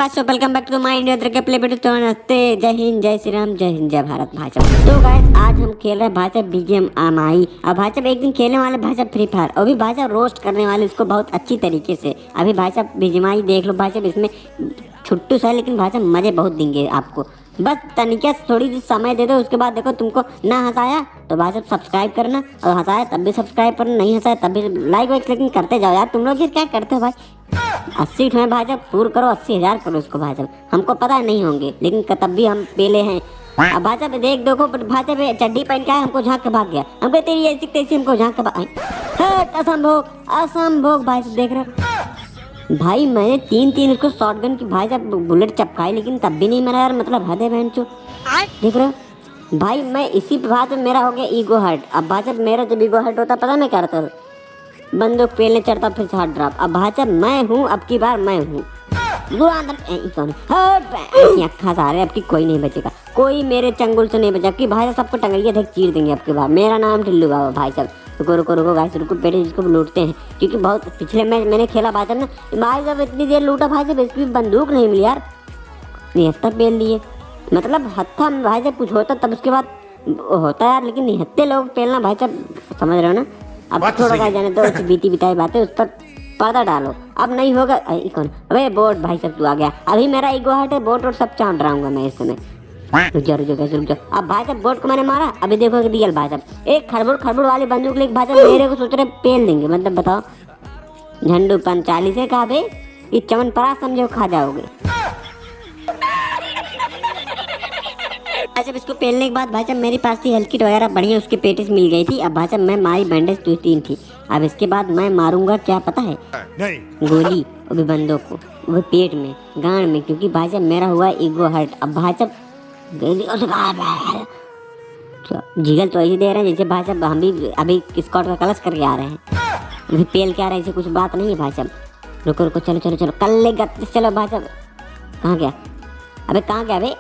भाइयों welcome back to my India के play बेटू। तो नमस्ते, जय हिंद, जय श्री राम, जय हिंद, जय भारत भाजपा। तो गाइस आज हम खेल रहे हैं भाजपा BGMI। अब भाजपा एक दिन खेलने वाले भाजपा फ्री फायर, अभी भाजपा रोस्ट करने वाले इसको बहुत अच्छी तरीके से। अभी भाजपा BGMI देख लो भाजपा, इसमें छुट्टू सा है लेकिन भाजपा मजे बहुत देंगे आपको। बस तनिका थोड़ी सी समय दे दो, उसके बाद देखो तुमको ना हंसाया तो भाई साहब सब्सक्राइब करना, और हंसाया तब भी सब्सक्राइब करना, नहीं हंसाया तब भी लाइक वाइक लेकिन करते जाओ यार। तुम लोग ये क्या करते हो भाई? 80 उठाए भाई साहब, पूर करो 80,000 करो उसको भाई साहब। हमको पता है नहीं होंगे लेकिन तब भी हम पेले हैं। अब भाई साहब देखो भाई साहब चड्डी पहन के आया, हमको झाँक के भाग गया। हमको तेरी ऐसी तैसी हमको झाँक के भाग, असंभोग असंभोग भाई साहब। देख रहे हो भाई, मैंने तीन उसको शॉटगन की भाई साहब बुलेट चपकाई लेकिन तब भी नहीं मरा यार। मतलब हद है बहन चो। देख रहे हो भाई, मैं इसी बात में मेरा हो गया ईगो हर्ट। अब भाई साहब मेरा जब ईगो हर्ट होता पता मैं क्या करता, बंदूक पेलने चढ़ता फिर से हाथ ड्रॉप। अब भाई साहब मैं हूँ, अब की बार मैं हूँ अक्खा सारे, अब की कोई नहीं बचेगा, कोई मेरे चंगुल से नहीं बचा। अब की भाई साहब सबको टंगड़िया देख चीर देंगे अब की बार। मेरा नाम टिल्लू बाबा भाई साहब। रुको भाई रुको, पेटे जिसको लूटते हैं, क्योंकि बहुत पिछले मैच मैंने खेला भाई साहब ना भाई साहब, इतनी देर लूटा भाई साहब, इसकी बंदूक नहीं मिली यार। निहत्तर पेल लिए, मतलब हत्था भाई साहब कुछ होता तब उसके बाद होता यार, लेकिन निहत्ते लोग पेलना भाई साहब, समझ रहे हो ना। अब थोड़ा भाई जाने तो बीती बिताई बातें, उस पर पर्दा डालो। अब नहीं होगा कौन? अबे बोट भाई साहब तू आ गया। अभी मेरा ईगो हर्ट है, बोट और सब चाट डराऊंगा मैं इस समय। रुक जाओ कैसे रुक जाओ। अब भाई साहब बोट को मैंने मारा, अभी देखो रियल भाई साहब एक खड़बड़ वाली बंदूक लेके भाई साहब मेरे को सोच रहे पेल देंगे। मतलब बताओ, झंडू 45 है कहा बे, ये चमनप्राश समझो खा जाओगे। भाई साहब इसको पेलने के बाद भाई साहब मेरे पास थी हेल्थ किट वगैरह बढ़िया, उसके पेटिस मिल गई थी। अब भाई साहब मैं मारी बैंडेज 2-3 थी। अब इसके बाद मैं मारूंगा क्या पता है? नहीं गोली, वो भी बंदों को, वो पेट में गांड में, क्योंकि भाई साहब मेरा हुआ ईगो हर्ट। अब भाई साहब जिगल तो ऐसे दे रहे हैं जैसे भाई साहब हम भी अभी स्कॉट का कलश करके आ रहे हैं, अभी पेल के आ रहे हैं, ऐसे कुछ बात नहीं है भाई साहब। रुको चलो कल ले गत्ते चलो भाई साहब। कहाँ गया? अबे कहाँ गया?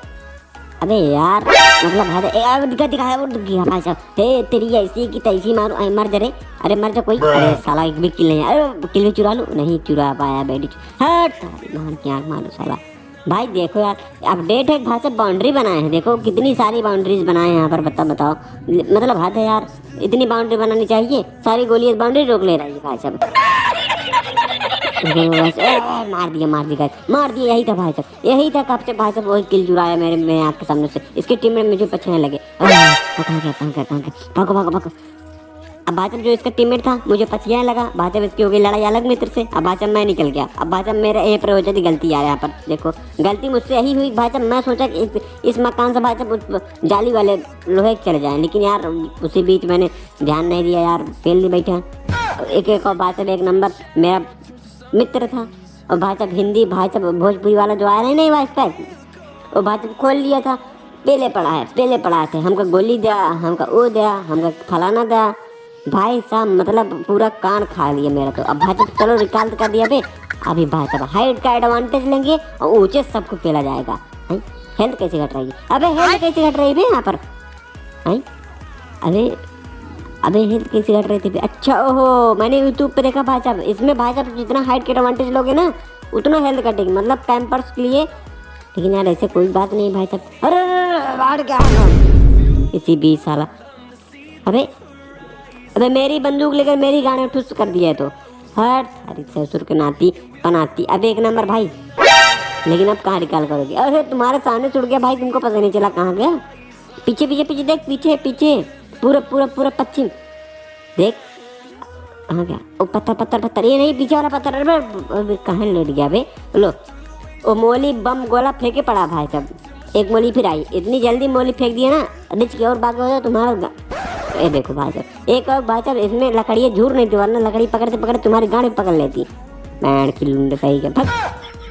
अबे यार मतलब दिखा वो गया भाई साहब। हे तेरी ऐसी की तैसी मारू, मर जा रे। अरे मर जा कोई। अरे साला एक भी किल नहीं, अरे किल भी चुरा लूँ, नहीं चुरा पाया बेटी। हट मान की आँख मारो साला। भाई देखो यार अपडेट है भाई साहब, बाउंड्री बनाए हैं, देखो कितनी सारी बाउंड्रीज बनाए हैं यहाँ पर। बताओ मतलब हद है यार, इतनी बाउंड्री बनानी चाहिए। सारी गोलियां बाउंड्री रोक ले रही है भाई साहब। मार दिया यही था भाई साहब, यही था कब से भाई साहब वही किल चुराया मेरे आँख के सामने से। इसके टीम में मुझे पछाने लगे। भागो। अब भाई साहब जो इसका टीममेट था मुझे पछियाने लगा, भाई साहब इसकी हो गई लड़ाई अलग मित्र से। अब भाई साहब मैं निकल गया। अब भाई साहब मेरे यहीं पर हो जाती गलती यार, यहाँ पर देखो गलती मुझसे यही हुई भाई साहब। मैं सोचा कि इस मकान से भाई साहब जाली वाले लोहे चले जाएं, लेकिन यार उसी बीच मैंने ध्यान नहीं दिया यार, फेल नहीं बैठा। एक और भाई साहब एक नंबर मेरा मित्र था, और भाई साहब हिंदी भाई साहब भोजपुरी वाला जो आया नहीं वाइस पैक, वो भाई साहब खोल लिया था। पहले पढ़ा थे, हमका गोली दिया, हमका वो दिया, हमका फलाना दिया भाई साहब, मतलब पूरा कान खा लिया मेरा। तो अब भाई साहब चलो रिकॉल कर दिया बे। अभी भाई साहब हाइट का एडवांटेज लेंगे और ऊंचे सबको पेला जाएगा। हेल्थ कैसे घट रही है? अबे हेल्थ कैसे घट रही है यहाँ पर? अबे हेल्थ कैसे घट रही थी? अच्छा ओहो, मैंने यूट्यूब पे देखा भाई साहब, इसमें भाई साहब जितना हाइट के एडवांटेज लोगे ना उतना हेल्थ घटेगी, मतलब कैंपर्स के लिए। लेकिन यार ऐसे कोई बात नहीं भाई साहब। अरे बाहर क्या इसी बीच साला। अबे मेरी बंदूक लेकर मेरी गाड़ी ठुस कर दिया है तो हट हरी ससुर के नाती पनाती। अब एक नंबर भाई, लेकिन अब कहाँ रिकॉल करोगे? अरे तुम्हारे सामने छुड़ गया भाई, तुमको पता नहीं चला कहाँ गया। पीछे देख, पीछे पूरा पश्चिम देख कहाँ गया। ओ पत्थर ये नहीं, पीछे वाला पत्थर। अरे कहाँ लेट गया बे? लो ओ मोली बम गोला फेंके पड़ा भाई साहब। एक मोली फिर आई, इतनी जल्दी मोली फेंक दिया ना, रिच की और भाग हो जाए तुम्हारा। ये देखो भाई साहब एक और भाई साहब इसमें लकड़ियाँ झूर नहीं थी, वरना लकड़ी पकड़ते तुम्हारी गाड़ी पकड़ लेती। बैंड की लुंड सही के